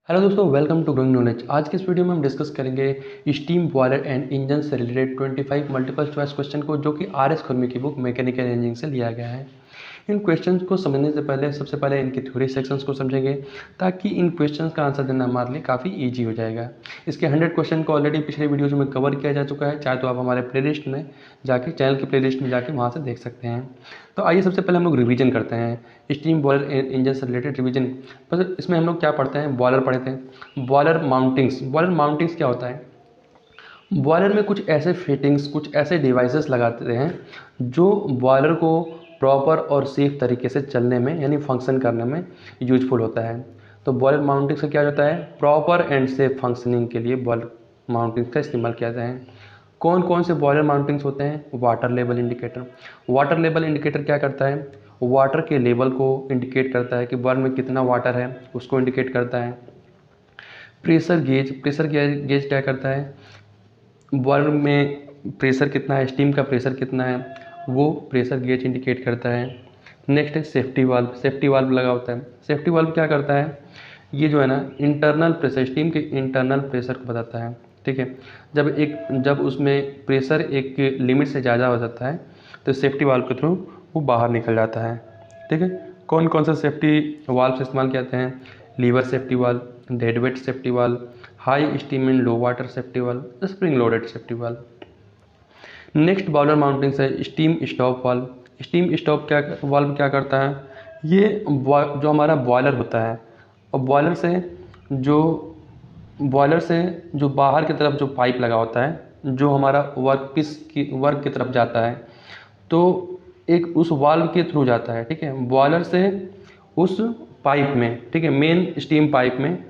Hello दोस्तों, welcome to growing knowledge. आज के इस वीडियो में हम डिस्कस करेंगे स्टीम बॉयलर एंड इंजन से रिलेटेड 25 मल्टीपल चॉइस क्वेश्चन को, जो कि आर एस खुरमी की बुक मैकेनिकल इंजीनियरिंग से लिया गया है। इन क्वेश्चंस को समझने से पहले सबसे पहले इनके थ्योरी सेक्शंस को समझेंगे, ताकि इन क्वेश्चंस का आंसर देना हमारे लिए काफ़ी इजी हो जाएगा। इसके 100 क्वेश्चन को ऑलरेडी पिछले वीडियोज में कवर किया जा चुका है, चाहे तो आप हमारे प्लेलिस्ट में जाके, चैनल की प्लेलिस्ट में जाके वहाँ से देख सकते हैं। तो आइए सबसे पहले हम लोग रिवीजन करते हैं स्टीम बॉयलर इंजन से रिलेटेड रिवीजन। बस इसमें हम लोग क्या पढ़ते हैं, बॉयलर पढ़े थे, बॉयलर माउंटिंग्स। बॉयलर माउंटिंग्स क्या होता है? बॉयलर में कुछ ऐसे फिटिंग्स, कुछ ऐसे डिवाइसेस लगाते हैं जो बॉयलर को प्रॉपर और सेफ तरीके से चलने में, यानी फंक्शन करने में यूजफुल होता है। तो बॉयलर माउंटिंग से क्या होता है, प्रॉपर एंड सेफ फंक्शनिंग के लिए बॉयलर माउंटिंग का इस्तेमाल किया जाता है। कौन कौन से बॉयलर माउंटिंग्स होते हैं? Water level indicator. Water level indicator क्या करता है? वाटर के लेवल को इंडिकेट करता है कि बॉयलर में कितना वाटर है, उसको इंडिकेट करता है। प्रेशर गेज, प्रेशर गेज क्या करता है? बॉयलर में प्रेशर कितना है, स्टीम का प्रेशर कितना है, वो प्रेशर गेज इंडिकेट करता है। नेक्स्ट है सेफ्टी वाल्व। सेफ्टी वाल्व लगा होता है। सेफ्टी वाल्व क्या करता है? ये जो है ना, इंटरनल प्रेशर, स्टीम के इंटरनल प्रेशर को बताता है। ठीक है, जब उसमें प्रेशर एक लिमिट से ज़्यादा हो जाता है तो सेफ्टी वाल्व के थ्रू वो बाहर निकल जाता है। ठीक है, कौन कौन सा सेफ्टी वाल्व इस्तेमाल किए जाते हैं? Lever safety valve, dead weight safety valve, high steam in low water safety valve, spring loaded safety valve. Next boiler mounting है steam stop valve. Steam stop क्या वाल्व क्या करता है? ये जो हमारा बॉयलर होता है, और जो बॉयलर से जो बाहर की तरफ जो पाइप लगा होता है, जो हमारा वर्क की तरफ जाता है, तो एक उस वाल्व के थ्रू जाता है। ठीक है, बॉयलर से उस पाइप में, ठीक है, मेन स्टीम पाइप में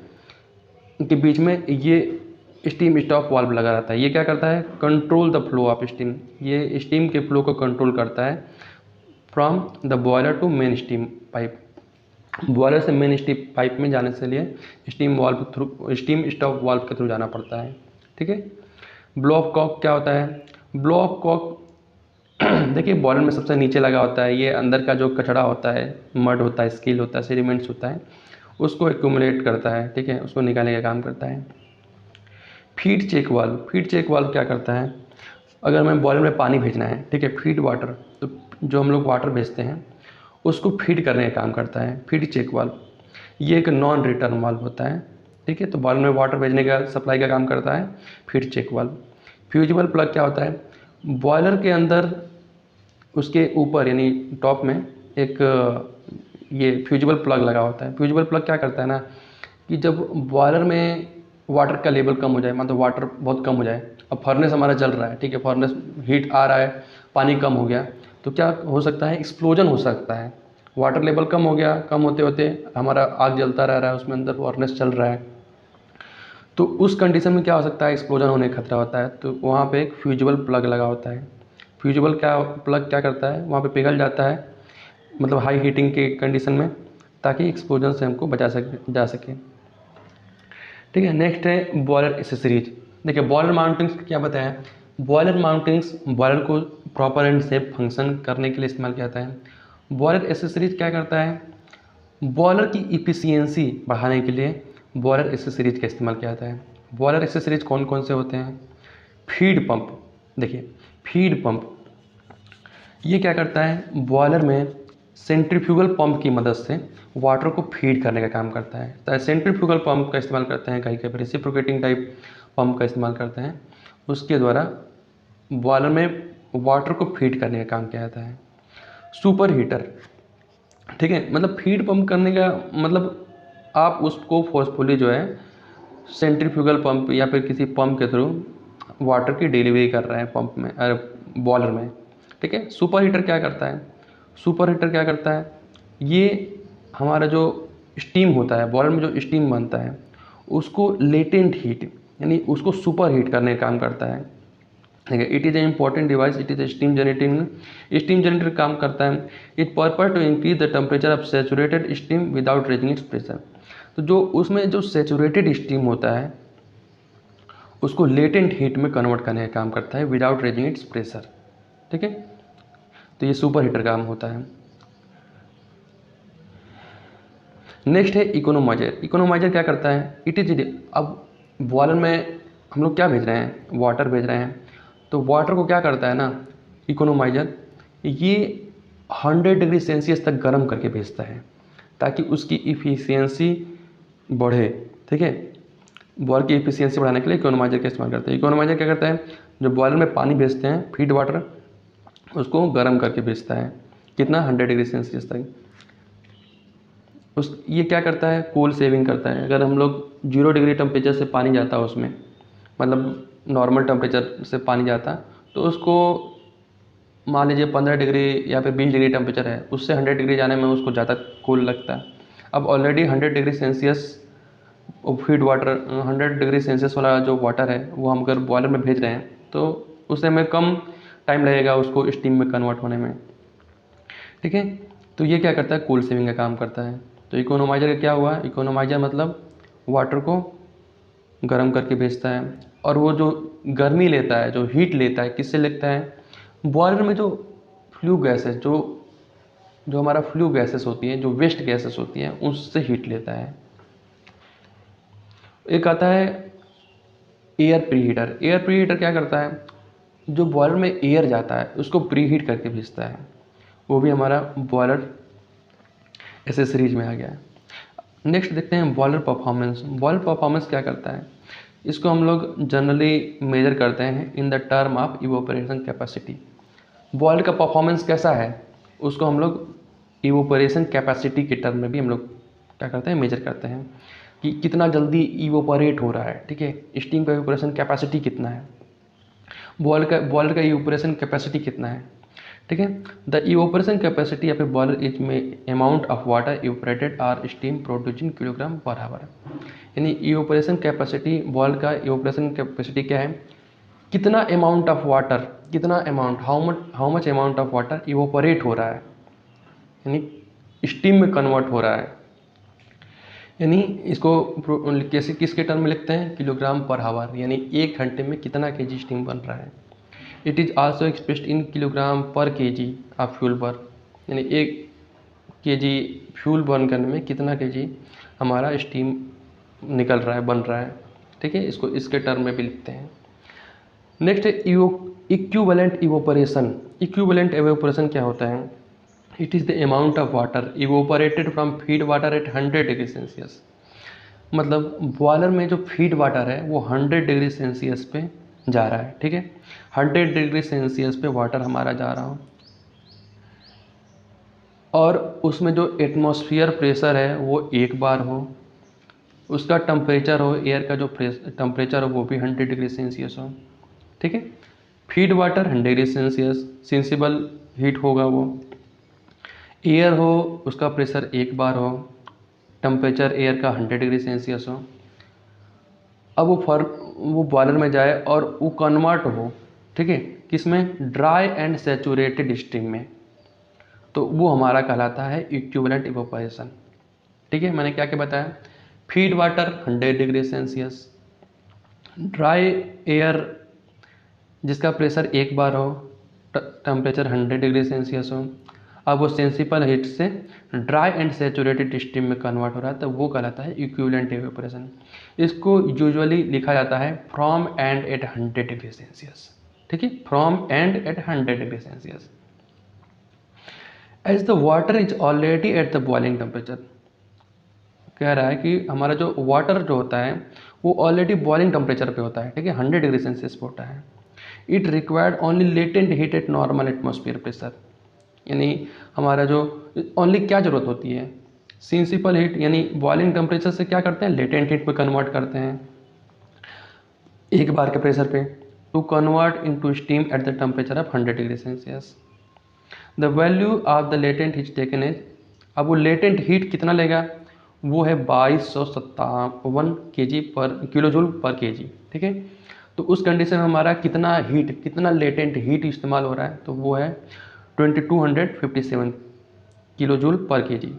के बीच में ये स्टीम स्टॉप वाल्व लगा रहता है। ये क्या करता है? Control the flow of steam. ये स्टीम के फ्लो को कंट्रोल करता है from the boiler to main steam pipe. Boiler से मेन स्टीम पाइप में जाने से लिए स्टीम स्टॉप वाल्व के थ्रू जाना पड़ता है। ठीक है, ब्लो ऑफ कॉक क्या होता है? ब्लो ऑफ कॉक देखिए, बॉयलर में सबसे नीचे लगा होता है। ये अंदर का जो कचरा होता है, मड होता है, स्कील होता है, सेडिमेंट्स होता है, उसको एक्यूमुलेट करता है। ठीक है, उसको निकालने का काम करता है। Feed check valve. Feed check valve क्या करता है? अगर हमें बॉयलर में पानी भेजना है, ठीक है, फीड वाटर, तो जो हम लोग वाटर भेजते हैं उसको फीड करने का काम करता है फीड चेक वाल्व। ये एक नॉन रिटर्न वाल्व होता है। ठीक है, तो बॉयलर में वाटर भेजने का, सप्लाई का काम करता है feed check valve. Fusible plug क्या होता है? बॉयलर के अंदर उसके ऊपर, यानी टॉप में एक ये फ्यूजिबल प्लग लगा होता है। फ्यूजिबल प्लग क्या करता है ना, कि जब बॉयलर में वाटर का लेवल कम हो जाए, मतलब वाटर बहुत कम हो जाए, अब फर्नेस हमारा जल रहा है, ठीक है, फर्नेस हीट आ रहा है, पानी कम हो गया, तो क्या हो सकता है? एक्सप्लोजन हो सकता है। वाटर लेवल कम हो गया, कम होते होते हमारा आग जलता रह रहा है, उसमें अंदर फर्नेस चल रहा है, तो उस कंडीशन में क्या हो सकता है? एक्सप्लोजन होने का खतरा होता है। तो वहाँ पे एक फ्यूजिबल प्लग लगा होता है। फ्यूजिबल प्लग क्या करता है? वहाँ पे पिघल जाता है, मतलब हाई हीटिंग के कंडीशन में, ताकि एक्सप्लोजन से हमको बचा जा सके। ठीक है, नेक्स्ट है बॉयलर एसेसरीज। देखिए, बॉयलर माउंटिंग्स क्या बताया? बॉयलर माउंटिंग्स बॉयलर को प्रॉपर एंड सेफ फंक्शन करने के लिए इस्तेमाल किया जाता है। बॉयलर एसेसरीज क्या करता है? बॉयलर की इफिशियंसी बढ़ाने के लिए बॉयलर एसेसरीज का इस्तेमाल किया जाता है। बॉयलर एसेसरीज कौन कौन से होते हैं? Feed pump. देखिए, फीड पंप ये क्या करता है? बॉयलर में सेंट्रीफ्यूगल पंप की मदद से वाटर को फीड करने का काम करता है। तो सेंट्रीफ्यूगल पंप का इस्तेमाल करते हैं, कहीं कहीं रेसिप्रोकेटिंग टाइप पंप का इस्तेमाल करते हैं, उसके द्वारा बॉयलर में वाटर को फीड करने का काम किया जाता है। सुपर हीटर, ठीक है, मतलब फीड पंप करने का मतलब आप उसको फोर्सफुली जो है सेंट्रीफ्यूगल पंप या फिर किसी पंप के थ्रू वाटर की डिलीवरी कर रहे हैं पंप में, बॉयलर में। ठीक है, सुपर हीटर क्या करता है? सुपर हीटर क्या करता है? ये हमारा जो स्टीम होता है, बॉयलर में जो स्टीम बनता है, उसको लेटेंट हीट, यानी उसको सुपर हीट करने का काम करता है। ठीक है, it is a important device, it is a steam generator काम करता है। It purpose to increase the temperature of saturated steam without raising its pressure. तो जो उसमें जो सेचुरेटेड स्टीम होता है उसको लेटेंट हीट में कन्वर्ट करने का काम करता है विदाउट रेजिंग इट्स प्रेशर। ठीक है, तो ये सुपर हीटर काम होता है। नेक्स्ट है इकोनोमाइजर। इकोनोमाइजर क्या करता है, इट इज, अब बॉयलर में हम लोग क्या भेज रहे हैं, वाटर भेज रहे हैं, तो वाटर को क्या करता है ना इकोनोमाइजर, ये 100 डिग्री सेल्सियस तक गर्म करके भेजता है ताकि उसकी इफ़िशियंसी बढ़े। ठीक है, बॉयल की इफ़िशियंसी बढ़ाने के लिए इकोनोमाइजर का इस्तेमाल करते हैं। इकोनोमाइजर क्या करता है, जो बॉयलर में पानी भेजते हैं फीड वाटर, उसको गर्म करके भेजता है, कितना 100 डिग्री सेल्सियस तक। ये क्या करता है, कूल सेविंग करता है। अगर हम लोग 0 डिग्री टेम्परेचर से पानी जाता है उसमें, मतलब नॉर्मल टेम्परेचर से पानी जाता, तो उसको मान लीजिए 15 डिग्री या फिर 20 डिग्री टेम्परेचर है, उससे 100 डिग्री जाने में उसको ज़्यादा कूल लगता है। अब already 100 degree Celsius feed water, 100 degree Celsius वाला जो वाटर है वो हम अगर बॉयलर में भेज रहे हैं तो उससे हमें कम टाइम लगेगा उसको स्टीम में कन्वर्ट होने में। ठीक है, तो ये क्या करता है, कूल सेविंग का काम करता है। तो इकोनोमाइजर का क्या हुआ, इकोनोमाइजर मतलब वाटर को गर्म करके भेजता है, और वो जो गर्मी लेता है, जो हीट लेता है, किससे लेता है, बॉयलर में जो फ्लू गैसेस, जो हमारा फ्लू गैसेस होती हैं, जो वेस्ट गैसेस होती हैं, उससे हीट लेता है। एक आता है एयर प्रीहीटर। एयर प्रीहीटर क्या करता है, जो बॉयलर में एयर जाता है उसको प्रीहीट करके भेजता है। वो भी हमारा बॉयलर एसेसरीज में आ गया है। नेक्स्ट देखते हैं बॉयलर परफॉर्मेंस। बॉयलर परफॉर्मेंस क्या करता है, इसको हम लोग जनरली मेजर करते हैं in the term of evaporation capacity. Boiler का परफॉर्मेंस कैसा है, उसको हम लोग इवोपरेशन कैपेसिटी के टर्म में भी हम लोग क्या करते हैं, मेजर करते हैं कि कितना जल्दी इवोपरेट हो रहा है। ठीक है, स्टीम का इवोपरेशन कैपेसिटी कितना है, बॉयलर का इवोपरेशन कैपेसिटी कितना है। ठीक है, the evaporation capacity of a boiler is may amount of water evaporated or steam producing kilogram per hour. यानी इवोपरेशन कैपेसिटी, बॉयलर का इवोपरेशन कैपेसिटी क्या है, कितना अमाउंट ऑफ वाटर, कितना amount, how much amount of water evaporate हो रहा है, यानी स्टीम में कन्वर्ट हो रहा है। यानी इसको कैसे, किसके टर्म में लिखते हैं, किलोग्राम पर आवर, यानी 1 घंटे में कितना केजी स्टीम बन रहा है। It is also expressed in kilogram पर केजी ऑफ फ्यूल बर्न, यानी 1 केजी फ्यूल बर्न करने में कितना केजी हमारा स्टीम निकल रहा है, बन रहा है। ठीक है, इसको इसके टर्म में भी लिखते हैं। नेक्स्ट है इक्विवेलेंट इवोपरेशन। इक्विवेलेंट इवोपरेशन क्या होता है, it is the amount of water evaporated from feed water at 100 degree Celsius. मतलब बॉयलर में जो फीड वाटर है वो 100 डिग्री सेल्सियस पे जा रहा है। ठीक है, 100 डिग्री सेल्सियस पे वाटर हमारा जा रहा हो, और उसमें जो एटमॉस्फेयर प्रेशर है वो 1 बार हो, उसका टेम्परेचर हो, एयर का जो टेम्परेचर हो वो भी 100 डिग्री सेल्सियस हो। ठीक है, feed water 100 degree Celsius sensible heat होगा वो, एयर हो उसका प्रेशर 1 बार हो, टेम्परेचर एयर का 100 डिग्री सेल्सियस हो। अब वो बॉयलर में जाए और वो कन्वर्ट हो, ठीक है, किसमें, ड्राई एंड सैचुरेटेड स्टीम में, तो वो हमारा कहलाता है इक्विवेलेंट इवोपरेशन। ठीक है, मैंने क्या क्या बताया, feed water 100 degree Celsius, dry air जिसका प्रेशर 1 बार हो, टेम्परेचर 100 डिग्री सेल्सियस हो, अब वो सेंसिबल हीट से ड्राई एंड सैचुरेटेड स्टीम में कन्वर्ट हो रहा है, तो वो कहलाता है इक्विवेलेंट इवेपोरेशन। इसको यूजुअली लिखा जाता है from and at 100 degree Celsius. ठीक है, from and at 100 degree Celsius as the water is already at the boiling temperature. कह रहा है कि हमारा जो वाटर जो होता है वो ऑलरेडी बॉइलिंग टेम्परेचर पे होता है। ठीक है, 100 डिग्री सेल्सियस पे होता है। It required only latent heat at normal atmosphere pressure, यानी हमारा जो ओनली क्या ज़रूरत होती है, सेंसिबल हीट, यानी बॉइलिंग टेम्परेचर से क्या करते हैं, लेटेंट हीट में कन्वर्ट करते हैं 1 बार के प्रेशर पे, to convert into steam at the temperature of 100 degree Celsius. The value of the latent heat taken is, अब वो लेटेंट हीट कितना लेगा, वो है 2257 किलो जूल पर केजी। ठीक है, तो उस कंडीशन में हमारा कितना हीट, कितना लेटेंट हीट इस्तेमाल हो रहा है, तो वो है 2257 kilo joule per kg.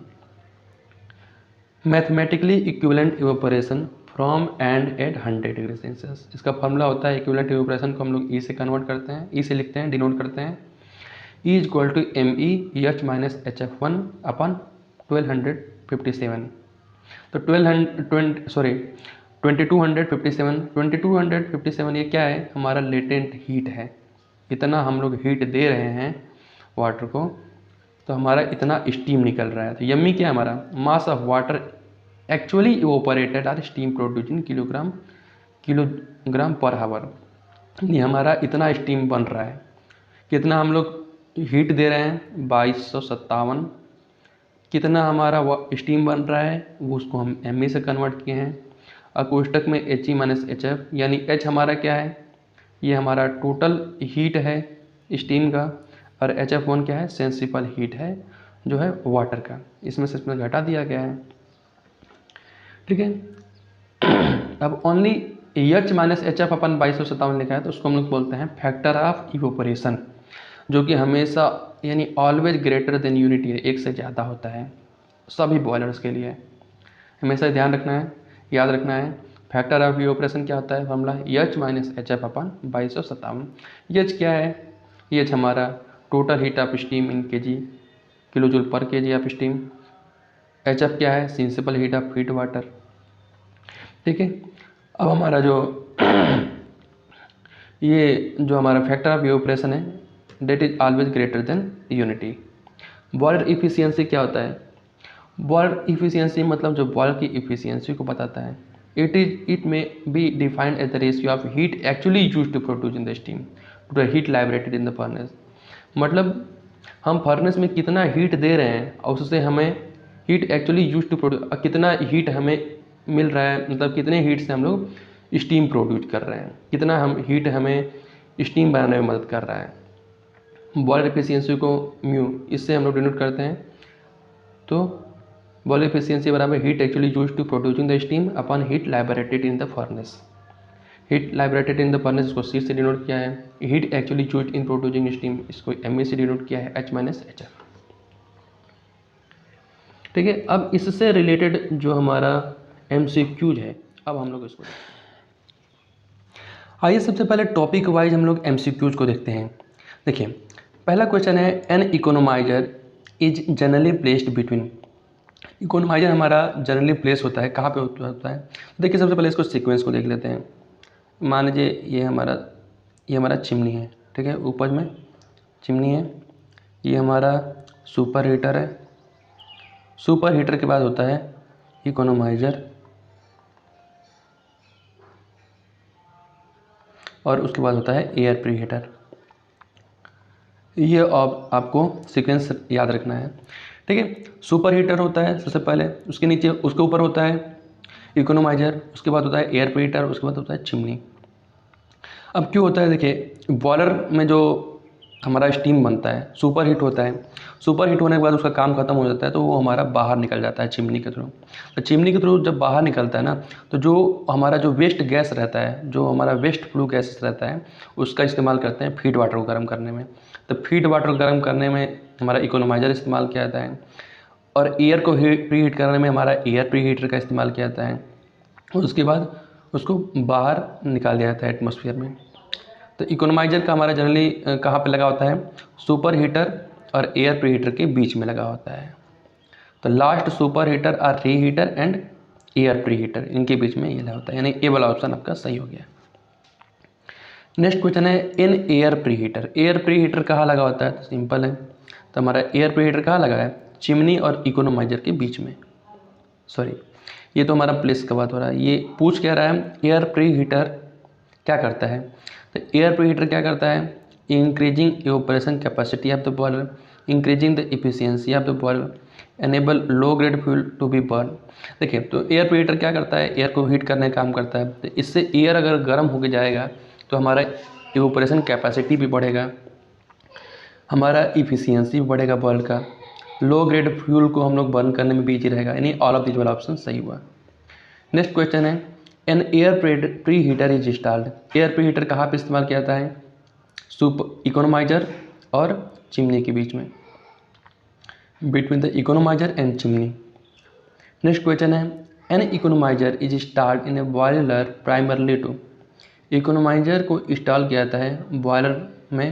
Mathematically equivalent evaporation from and at 100 degree Celsius, इसका फॉर्मूला होता है इक्विवेलेंट इवेपोरेशन को हम लोग ई से कन्वर्ट करते हैं, ई से लिखते हैं, डिनोट करते हैं, E is equal to M E H minus H F 1 upon 1257। तो 2257 ये क्या है, हमारा लेटेंट हीट है। इतना हम लोग हीट दे रहे हैं वाटर को, तो हमारा इतना स्टीम निकल रहा है। तो यम्मी क्या है हमारा, mass of water actually evaporated or steam produce in kilogram per hour. यानी हमारा इतना स्टीम बन रहा है, कितना हम लोग हीट दे रहे हैं 2257, कितना हमारा स्टीम बन रहा है वो उसको हम एम से कन्वर्ट किए हैं। और कोष्टक में He माइनस HF, यानी H हमारा क्या है, ये हमारा टोटल हीट है स्टीम का, और HF1 क्या है, सेंसिबल हीट है जो है वाटर का, इसमें से इसमें घटा दिया गया है। ठीक है, अब only H minus HF upon 2257 लिखा है, तो उसको हम लोग बोलते हैं फैक्टर ऑफ इवोपरेशन, जो कि हमेशा यानी ऑलवेज ग्रेटर देन यूनिटी है, एक से ज़्यादा होता है सभी बॉयलर्स के लिए। हमेशा ध्यान रखना है, याद रखना है। फैक्टर ऑफ इवोपरेशन क्या होता है, formula H minus HF upon 2257। H क्या है, H हमारा total heat of steam in kg, kilo joule per kg of steam. HF क्या है, sensible heat of heat water. ठीक है, अब हमारा जो ये जो हमारा फैक्टर ऑफ इवोपरेशन है, that is always greater than unity. Boiler efficiency क्या होता है, बॉयलर इफिशियंसी मतलब जो बॉयलर की इफिशियंसी को बताता है। It may be defined as the ratio of heat actually use to produce in the steam to the heat liberated in the furnace. मतलब हम फर्नेस में कितना हीट दे रहे हैं और उससे हमें heat actually use to produce, कितना हीट हमें मिल रहा है, मतलब कितने हीट से हम लोग स्टीम प्रोड्यूस कर रहे हैं, कितना हम हीट हमें स्टीम बनाने में मदद कर रहा है। बॉयलर एफिशिएंसी को म्यू इससे हम लोग डिनोट करते हैं। तो बॉयलर एफिशिएंसी बराबर heat actually use to producing the steam upon heat liberated in the furnace. Heat liberated in the furnace इसको सी से डिनोट किया है, heat actually use in producing steam इसको एम से डिनोट किया है, H माइनस HF। ठीक है, अब इससे रिलेटेड जो हमारा MCQज है, अब हम लोग इसको आइए सबसे पहले टॉपिक वाइज हम लोग MCQज को देखते हैं। देखिए पहला क्वेश्चन है, an economiser is generally placed between. Economiser हमारा जनरली प्लेस होता है कहाँ पे होता है, तो देखिए सबसे पहले इसको सीक्वेंस को देख लेते हैं। मान लीजिए ये हमारा चिमनी है, ठीक है, ऊपर में चिमनी है, ये हमारा सुपर हीटर है, सुपर हीटर के बाद होता है इकोनोमाइजर, और उसके बाद होता है एयर प्री हीटर। ये आपको सीक्वेंस याद रखना है। ठीक है, सुपर हीटर होता है सबसे पहले, उसके नीचे उसके ऊपर होता है इकोनोमाइजर, उसके बाद होता है एयर प्री हीटर, उसके बाद होता है चिमनी। अब क्यों होता है, देखिए बॉयलर में जो हमारा स्टीम बनता है सुपर हीट होता है, सुपर हीट होने के बाद उसका काम खत्म हो जाता है, तो वो हमारा बाहर निकल जाता है चिमनी के थ्रू। तो चिमनी के थ्रू जब बाहर निकलता है ना, तो जो हमारा जो वेस्ट गैस रहता है, जो हमारा वेस्ट फ्लू गैस रहता है, उसका इस्तेमाल करते हैं फीड वाटर को गर्म करने में। तो फीड वाटर को गर्म करने में हमारा इकोनोमाइजर इस्तेमाल किया जाता है, और एयर को प्री हीट करने में हमारा एयर प्री हीटर का इस्तेमाल किया जाता है, और उसके बाद उसको बाहर निकाल दिया जाता है एटमॉस्फेयर में। तो इकोनोमाइजर का हमारा जनरली कहाँ पे लगा होता है, सुपर हीटर और एयर प्री हीटर के बीच में लगा होता है। तो लास्ट सुपर हीटर और री heater and air pre heater, इनके बीच में ये लगा होता है, यानी ए वाला ऑप्शन आपका सही हो गया। नेक्स्ट क्वेश्चन है, in air pre heater, air pre heater कहाँ लगा होता है, तो सिंपल है, तो हमारा एयर प्री हीटर कहाँ लगा है, चिमनी और इकोनोमाइजर के बीच में। सॉरी, ये तो हमारा प्लेस का बात हो रहा है, ये पूछ कह रहा है एयर प्री हीटर क्या करता है। तो एयर प्री हीटर क्या करता है, increasing evaporation capacity of the boiler, increasing the efficiency of the boiler, enable low grade fuel to be burn. देखिए तो एयर प्री हीटर क्या करता है, एयर को हीट करने का काम करता है। तो इससे एयर अगर गर्म होकर जाएगा तो हमारा इवोपरेशन कैपेसिटी भी बढ़ेगा, हमारा इफिशियंसी भी बढ़ेगा बॉयलर का, लो ग्रेड फ्यूल को हम लोग बर्न करने में भी ईजी रहेगा, यानी ऑल ऑफ दिस वाला ऑप्शन सही हुआ। नेक्स्ट क्वेश्चन है, an air pre heater is installed, air pre heater कहाँ पे इस्तेमाल किया जाता है, इकोनोमाइजर और चिमनी के बीच में, between the economiser and chimney. Next question है, an economiser is installed in a boiler primarily to, economiser को इंस्टॉल किया जाता है बॉयलर में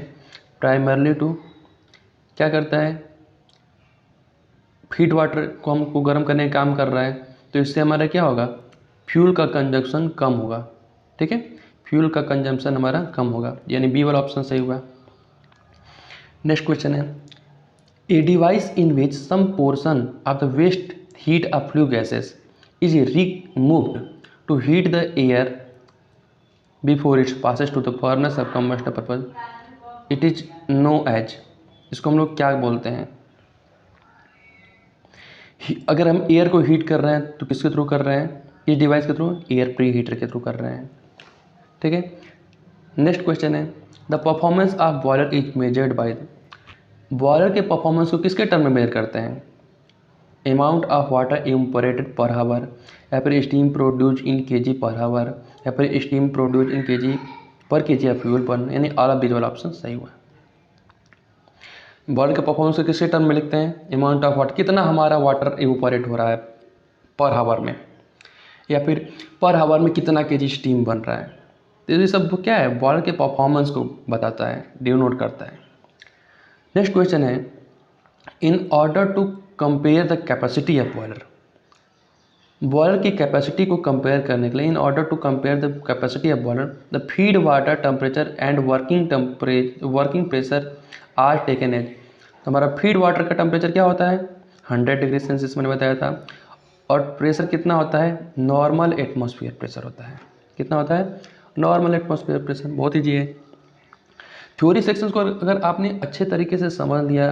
प्राइमरली टू, क्या करता है, फीड वाटर को हमको गर्म करने का काम कर रहा है, तो इससे हमारा क्या होगा, फ्यूल का कंजप्शन कम होगा। ठीक है, फ्यूल का कंजम्पशन हमारा कम होगा, यानी बी वाला ऑप्शन सही हुआ। नेक्स्ट क्वेश्चन है, a device in which some portion of the waste heat of flue gases is removed to heat the air before its passes to the furnace of combustion purpose, it is known as. इसको हम लोग क्या बोलते हैं? अगर हम air को heat कर रहे हैं तो किसके थ्रू कर रहे हैं? इस डिवाइस के थ्रू, एयर प्री हीटर के थ्रू कर रहे हैं। ठीक है, नेक्स्ट क्वेश्चन है, the performance of boiler is measured by the, boiler के परफॉर्मेंस को किसके टर्म में मेजर करते हैं? अमाउंट ऑफ वाटर इवेपोरेटेड पर हावर, या फिर स्टीम प्रोड्यूस इन केजी पर हावर, या फिर steam produce in kg per kg of fuel पर, यानी ऑल ऑफ दिस वाला ऑप्शन सही हुआ। बॉयलर के परफॉर्मेंस को किसके टर्म में लिखते हैं? अमाउंट ऑफ वाटर, कितना हमारा वाटर इवेपोरेट हो रहा है पर हावर में, या फिर पर हावर में कितना केजी स्टीम बन रहा है। तो ये सब क्या है, बॉयलर के परफॉर्मेंस को बताता है, डिनोट करता है। नेक्स्ट क्वेश्चन है, in order to compare the capacity of boiler, boiler की कैपेसिटी को कंपेयर करने के लिए, in order to compare the capacity of boiler the feed water temperature and working pressure are taken as. तो हमारा feed water का temperature क्या होता है? 100 डिग्री सेल्सियस मैंने बताया था, और प्रेशर कितना होता है? नॉर्मल एटमॉस्फेयर प्रेशर होता है। कितना होता है? Normal atmosphere pressure. बहुत ईजी है। थ्योरी सेक्शंस को अगर आपने अच्छे तरीके से समझ लिया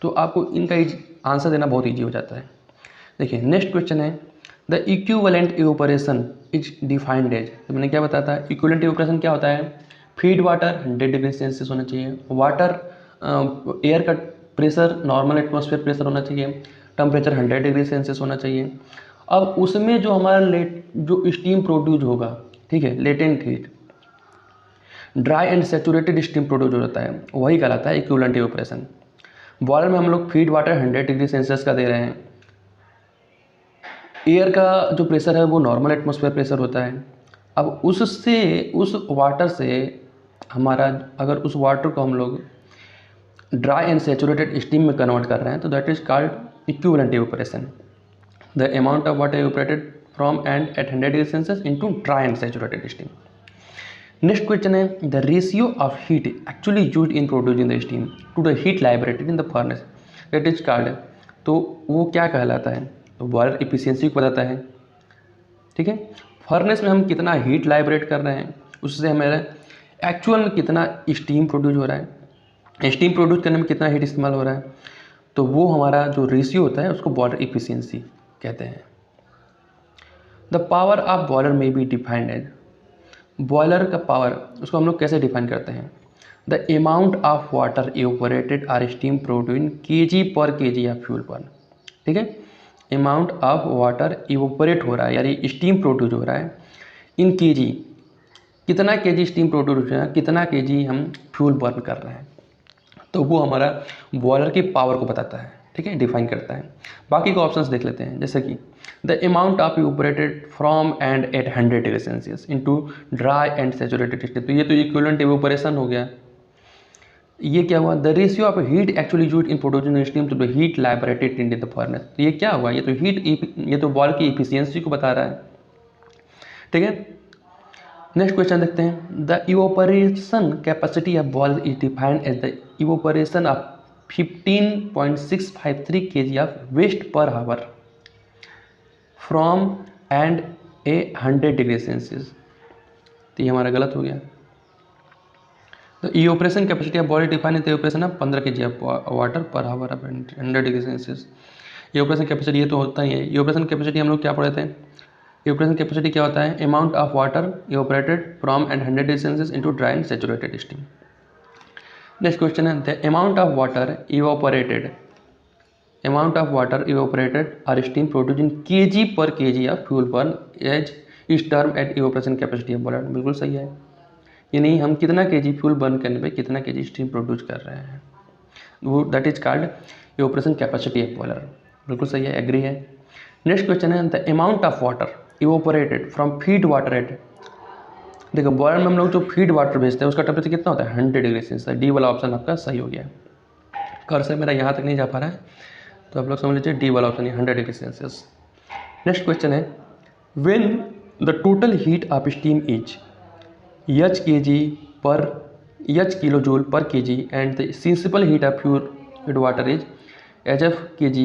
तो आपको इनका आंसर देना बहुत ईजी हो जाता है। देखिए नेक्स्ट क्वेश्चन है, the equivalent evaporation is defined as. तो मैंने क्या बताया था, इक्विवेलेंट इवेपोरेशन क्या होता है? फीड वाटर 100 डिग्री सेल्सियस होना चाहिए, वाटर एयर का प्रेशर नॉर्मल एटमॉस्फेयर प्रेशर होना चाहिए, टेम्परेचर 100 डिग्री सेल्सियस होना चाहिए। अब उसमें जो हमारा जो स्टीम प्रोड्यूस होगा, ठीक है, latent heat, dry and saturated steam produce हो जाता है, वही कहलाता है इक्विवेलेंट इवेपोरेशन। बॉयलर में हम लोग फीड वाटर 100 डिग्री सेल्सियस का दे रहे हैं, एयर का जो प्रेशर है वो नॉर्मल एटमॉस्फेयर प्रेशर होता है। अब उससे, उस वाटर से हमारा, अगर उस वाटर को हम लोग ड्राई एंड सेचुरेटेड स्टीम में कन्वर्ट कर रहे हैं तो that is called equivalent evaporation. The amount of water evaporated from and at 100 degree Celsius into dry and saturated steam. Next question है, the ratio of heat actually used in producing the steam to the heat liberated in the furnace, that is called. तो वो क्या कहलाता है? तो boiler efficiency को बताता है। ठीक है, फर्नेस में हम कितना हीट लाइब्रेट कर रहे हैं, उससे हमारा एक्चुअल में कितना स्टीम प्रोड्यूस हो रहा है, स्टीम प्रोड्यूस करने में कितना हीट इस्तेमाल हो रहा है, तो वो हमारा जो रेशियो होता है उसको बॉयलर एफिशिएंसी कहते हैं। द पावर ऑफ बॉयलर में बी डिफाइंड एज, बॉयलर का पावर उसको हम लोग कैसे डिफाइन करते हैं? The amount of water evaporated or steam produce in kg per kg of fuel per. ठीक है, अमाउंट ऑफ वाटर इवेपोरेट हो रहा है यानी स्टीम प्रोड्यूस हो रहा है इन केजी, कितना केजी स्टीम प्रोड्यूस हो रहा है, कितना केजी हम फ्यूल बर्न कर रहे हैं, तो वो हमारा बॉयलर की पावर को बताता है। ठीक है, डिफाइन करता है। बाकी के ऑप्शंस देख लेते हैं, जैसे कि the amount of evaporated from and at 100 degree Celsius into dry and saturated steam, तो ये तो इक्विवेलेंट इवेपोरेशन हो गया। ये क्या हुआ? The ratio of heat actually used in producing steam to the heat liberated in the furnace, तो ये क्या हुआ? ये तो ये तो बॉयलर की इफिशियंसी को बता रहा है। ठीक है, नेक्स्ट क्वेश्चन देखते हैं, the evaporation capacity of boiler is defined as the evaporation of 15.653 kg of waste per hour from and a 100 degree Celsius. तो ये हमारा गलत हो गया। तो evaporation capacity of boiler defined as the evaporation of 15 kg of water per hour of 100 degree Celsius. Evaporation capacity ये तो होता ही है। इवेपोरेशन कैपेसिटी हम लोग क्या पढ़े थे? इवेपोरेशन कैपेसिटी क्या होता है? Amount of water evaporated from and 100 degree Celsius into dry and saturated steam. Next question है, the amount of water evaporated, amount of water evaporated और steam produce in kg per kg of fuel burn as is term at evaporation capacity of boiler. बिल्कुल सही है, यानी हम कितना KG fuel burn करने पे कितना केजी स्टीम प्रोड्यूस कर रहे हैं, वो that is called evaporation capacity of boiler. बिल्कुल सही है, एग्री है। नेक्स्ट क्वेश्चन है, the amount of water evaporated from feed water at, देखो बॉयलर में हम लोग जो फीड वाटर भेजते हैं उसका टेम्परेचर कितना होता है? 100 डिग्री सेल्सियस। डी वाला ऑप्शन आपका सही हो गया। कर्सर मेरा यहाँ तक नहीं जा पा रहा है तो आप लोग समझ लीजिए डी वाला ऑप्शन है 100 डिग्री सेल्सियस। नेक्स्ट क्वेश्चन है when the total heat of steam is H kilo joule per K G and the sensible heat of pure water is HF kg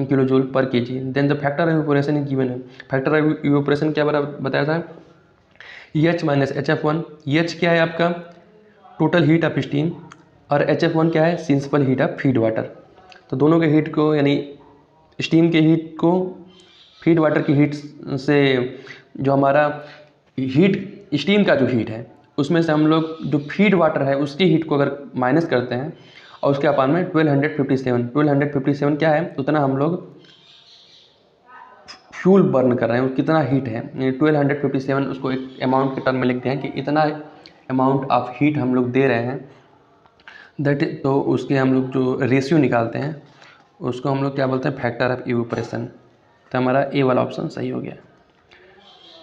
kilo joule per K G, then the factor of evaporation is given है। Factor of evaporation क्या बताया था, EH minus HF1। EH क्या है आपका total heat of steam और HF1 क्या है sensible heat of feed water. तो दोनों के हीट को यानी स्टीम के हीट को फीड वाटर की हीट से जो हमारा हीट स्टीम का जो हीट है उसमें से हम लोग जो फीड वाटर है उसकी हीट को अगर माइनस करते हैं और उसके अपान में 1257 क्या है उतना हम लोग फ्यूल बर्न कर रहे हैं, कितना हीट है 1257 उसको एक अमाउंट के टर्म में लिखते हैं कि इतना अमाउंट ऑफ हीट हम लोग दे रहे हैं दैट। तो उसके हम लोग जो रेशियो निकालते हैं उसको हम लोग क्या बोलते हैं फैक्टर ऑफ इवेपोरेशन। तो हमारा ए वाला ऑप्शन सही हो गया।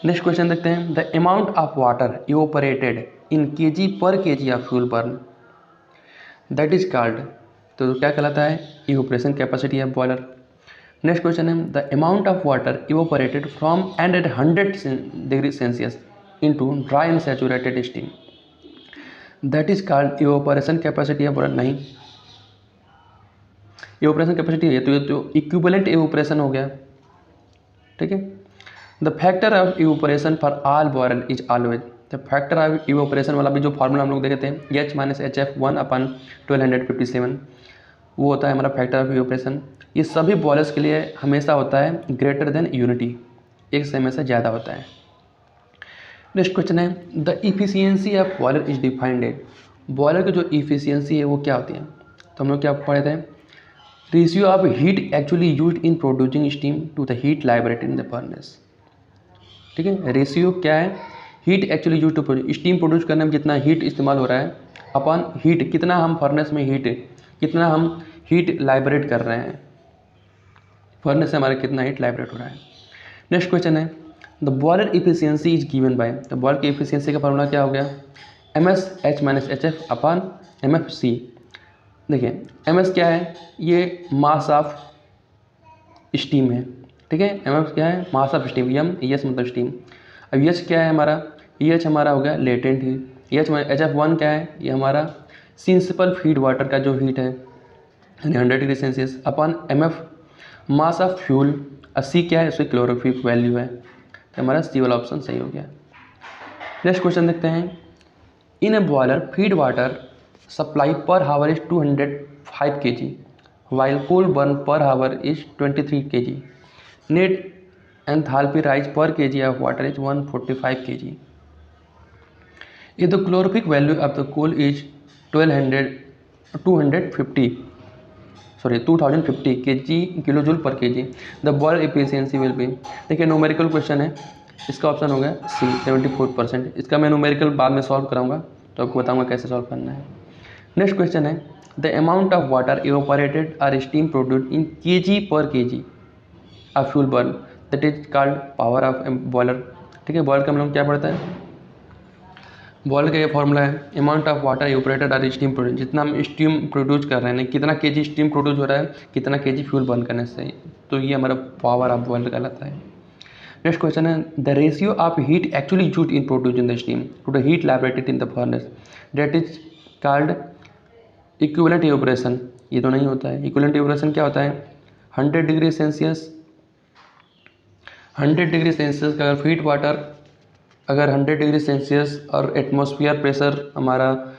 नेक्स्ट क्वेश्चन देखते हैं the amount of water evaporated in kg per kg of fuel burn that is called. तो क्या कहलाता है evaporation capacity of boiler. Next question है the amount of water evaporated from and at 100 degree Celsius into dry and saturated steam that is called evaporation capacity of boiler. नहीं, evaporation capacity है तो ये तो इक्विवेलेंट इवेपोरेशन हो गया, ठीक है। The factor of evaporation for all boiler is always. तो फैक्टर ऑफ इवेपोरेशन वाला भी जो फार्मूला हम लोग देखे थे H माइनस HF1 अपन 1257 वो होता है हमारा फैक्टर ऑफ इवेपोरेशन। ये सभी बॉयलर्स के लिए हमेशा होता है ग्रेटर देन यूनिटी, एक से हमेशा ज़्यादा होता है। नेक्स्ट क्वेश्चन है the efficiency of boiler is defined at. Boiler की जो इफिशियंसी है वो क्या होती है, तो हम लोग क्या पढ़े थे ratio of heat actually used in producing steam to the heat liberated in the furnace, ठीक है। रेशियो क्या है heat actually use to produce, steam produce करने में जितना हीट इस्तेमाल हो रहा है अपन हीट कितना हम फर्नेस में कितना हम हीट लाइब्रेट कर रहे हैं, फर्नेस से हमारा कितना हीट लाइब्रेट हो रहा है। नेक्स्ट क्वेश्चन है the boiler efficiency is given by. तो बॉयलर की इफिशियंसी का फॉर्मूला क्या हो गया MS H माइनस HF अपन MFC। देखिए MS क्या है ये मास ऑफ स्टीम है, ठीक है। MS क्या है मास ऑफ स्टीम, ES मतलब स्टीम। अब EH क्या है हमारा EH हमारा हो गया लेटेंट हीट। HF1 क्या है ये हमारा सेंसिबल फीड वाटर का जो हीट है यानी 100 degree Celsius upon MF mass of fuel. C क्या है उसकी क्लोरोफिक वैल्यू है, तो हमारा C वाला ऑप्शन सही हो गया। नेक्स्ट क्वेश्चन देखते हैं in a boiler feed water supply per hour is 205 kg while coal burn per hour is 23 kg. Net enthalpy rise per kg of water is 145 kg. If the calorific value of the coal is 2050 kg kilojoule per kg, the boiler efficiency will be। देखिए numerical question है, इसका option हो गया C 74%। इसका मैं numerical बाद में solve कराऊंगा तो आपको बताऊंगा कैसे सॉल्व करना है। नेक्स्ट क्वेश्चन है the amount of water evaporated और steam produced in kg per kg of fuel burn that is called power of boiler, ठीक है। बॉयलर का हम लोग क्या पढ़ता है बॉयलर का ये फॉर्मूला है अमाउंट ऑफ वाटर इवेपोरेटेड और स्टीम प्रोड्यूस, जितना हम स्टीम प्रोड्यूस कर रहे हैं कितना kg स्टीम प्रोड्यूस हो रहा है कितना kg फ्यूल बर्न करने से, तो ये हमारा पावर ऑफ बॉयलर कहलाता है। नेक्स्ट क्वेश्चन है the ratio of heat actually used in producing the steam to the heat liberated in the furnace that is called equivalent evaporation. ये तो नहीं होता है। इक्विवेलेंट इवेपोरेशन क्या होता है 100 डिग्री सेल्सियस का अगर फीड वाटर अगर 100 डिग्री सेल्सियस और एटमॉस्फेयर प्रेशर हमारा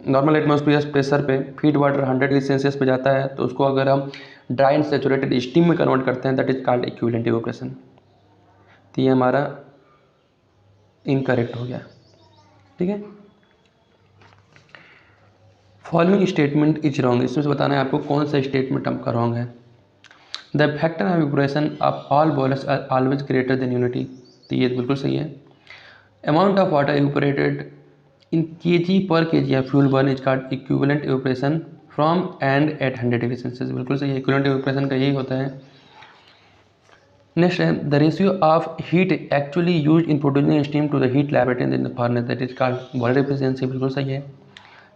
नॉर्मल एटमॉस्फेयर प्रेशर पे फीड वाटर 100 डिग्री सेल्सियस पे जाता है तो उसको अगर हम ड्राई एंड सैचुरेटेड स्टीम में कन्वर्ट करते हैं that is called equivalent evaporation. तो ये हमारा इनकरेक्ट हो गया, ठीक है। फॉलोइंग स्टेटमेंट इज रॉन्ग, इसमें से बताना है आपको कौन सा स्टेटमेंट आपका रॉन्ग है। The factor of evaporation of all boilers are always greater than unity, तो ये बिल्कुल सही है। Amount of water evaporated in kg per kg या fuel burn is called equivalent evaporation from and at 100 degree Celsius, बिल्कुल सही है। Equivalent evaporation का यही होता है। नेक्स्ट है the ratio of heat actually use in producing steam to the heat liberated in the furnace that is called boiler efficiency, बिल्कुल सही है।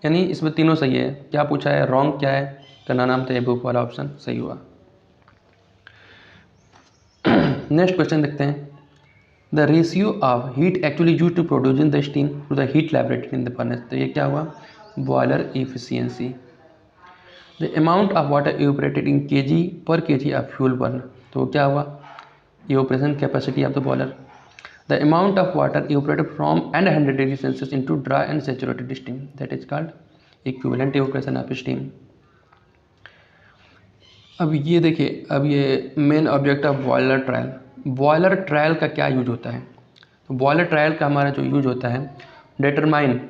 यानी इसमें तीनों सही है। क्या पूछा है रॉन्ग क्या है, करना नाम तो एबोव वाला ऑप्शन सही हुआ। नेक्स्ट क्वेश्चन देखते हैं। The ratio of heat actually use to produce in the steam to the heat laboratory in the furnace. तो ये क्या हुआ, boiler efficiency. The amount of water evaporated in kg per kg of fuel burn. तो क्या हुआ, evaporation capacity of the boiler. The amount of water evaporated from and 100 degree Celsius into dry and saturated steam, that is called equivalent evaporation of steam. अब ये देखिए, अब ये main object of boiler trial. Boiler trial का क्या use होता है, तो बॉयलर ट्रायल का हमारा जो यूज होता है, determine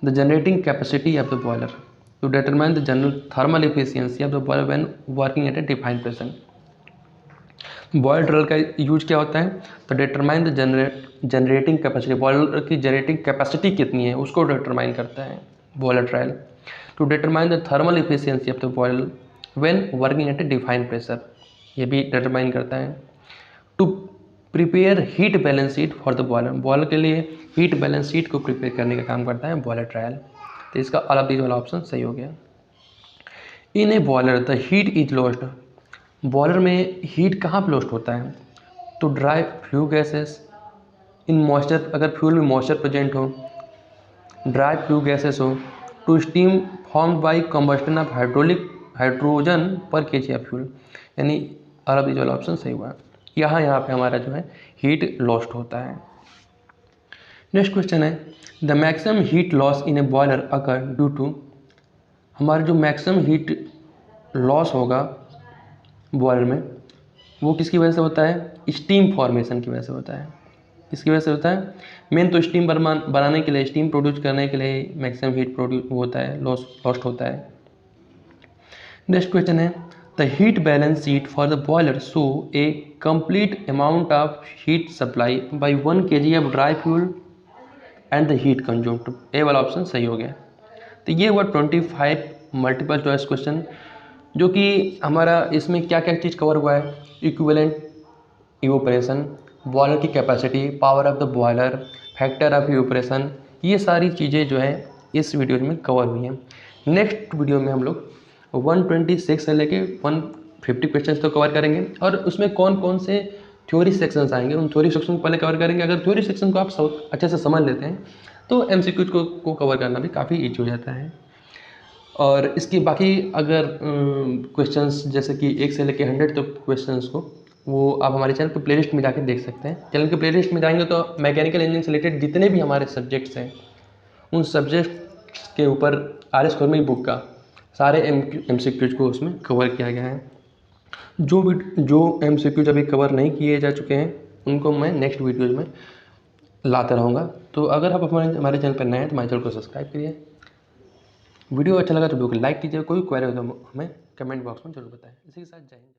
the generating capacity of the boiler to determine the general thermal efficiency of the boiler when working at a defined pressure. Boiler trial का यूज क्या होता है, तो determine the generating capacity, boiler की generating capacity कितनी है उसको determine करता है boiler trial. To determine the thermal efficiency of the boiler when working at a defined pressure, ये भी डिटरमाइन करता है। To prepare heat balance sheet for the boiler, boiler के लिए हीट बैलेंस शीट को प्रिपेयर करने का काम करता है बॉयलर ट्रायल। तो इसका ऑल ऑफ दीज वाला ऑप्शन सही हो गया। In a boiler the heat is lost, boiler में हीट कहाँ पर लॉस्ट होता है, तो dry flue gases, in moisture, अगर फ्यूल में मॉइस्चर प्रेजेंट हो, ड्राई फ्लू गैसेस हो, to steam formed by combustion of hydrogen पर केजी ऑफ फ्यूल, यानी ऑल ऑफ दीज वाला ऑप्शन सही हुआ। यहाँ पे हमारा जो है हीट लॉस्ट होता है। नेक्स्ट क्वेश्चन है, the maximum heat loss in a boiler occur due to, हमारा जो मैक्सिमम हीट लॉस होगा बॉयलर में वो किसकी वजह से होता है, स्टीम फॉर्मेशन की वजह से होता है। किसकी वजह से होता है, मेन तो स्टीम बनाने के लिए, स्टीम प्रोड्यूस करने के लिए मैक्सिमम हीट प्रोड्यूस होता है, लॉस्ट होता है। नेक्स्ट क्वेश्चन है, the heat balance sheet for the boiler show a complete amount of heat supply by 1 kg of dry fuel and the heat consumed. A वाला option सही हो गया। तो ये हुआ 25 मल्टीपल चॉइस क्वेश्चन, जो कि हमारा इसमें क्या क्या चीज़ कवर हुआ है, इक्विवेलेंट इवेपोरेशन, बॉयलर की capacity, power of the boiler, factor of evaporation, ये सारी चीज़ें जो है इस वीडियो में कवर हुई हैं। नेक्स्ट वीडियो में हम लोग 126 से लेके 150 क्वेश्चन तो कवर करेंगे, और उसमें कौन कौन से थ्योरी सेक्शंस आएंगे उन थ्योरी सेक्शन को पहले कवर करेंगे। अगर थ्योरी सेक्शन को आप अच्छे से समझ लेते हैं तो MCQ को कवर करना भी काफ़ी ईजी हो जाता है। और इसकी बाकी अगर क्वेश्चंस जैसे कि 1 से लेकर 100 तक क्वेश्चंस को, वो आप हमारे चैनल पर प्लेलिस्ट में जाकर देख सकते हैं। चैनल के प्लेलिस्ट में जाएंगे तो मैकेनिकल इंजीनियरिंग से रिलेटेड जितने भी हमारे सब्जेक्ट्स हैं उन सब्जेक्ट्स के ऊपर RS खुरमी बुक का सारे MCQs को उसमें कवर किया गया है। जो MCQs अभी कवर नहीं किए जा चुके हैं उनको मैं नेक्स्ट वीडियोज़ में लाता रहूँगा। तो अगर आप हमारे चैनल पर नए हैं तो हमारे चैनल को सब्सक्राइब करिए। वीडियो अच्छा लगा तो वीडियो को लाइक कीजिए। कोई क्वेरी हो तो हमें कमेंट बॉक्स में जरूर बताएं। इसी के साथ जय हिंद।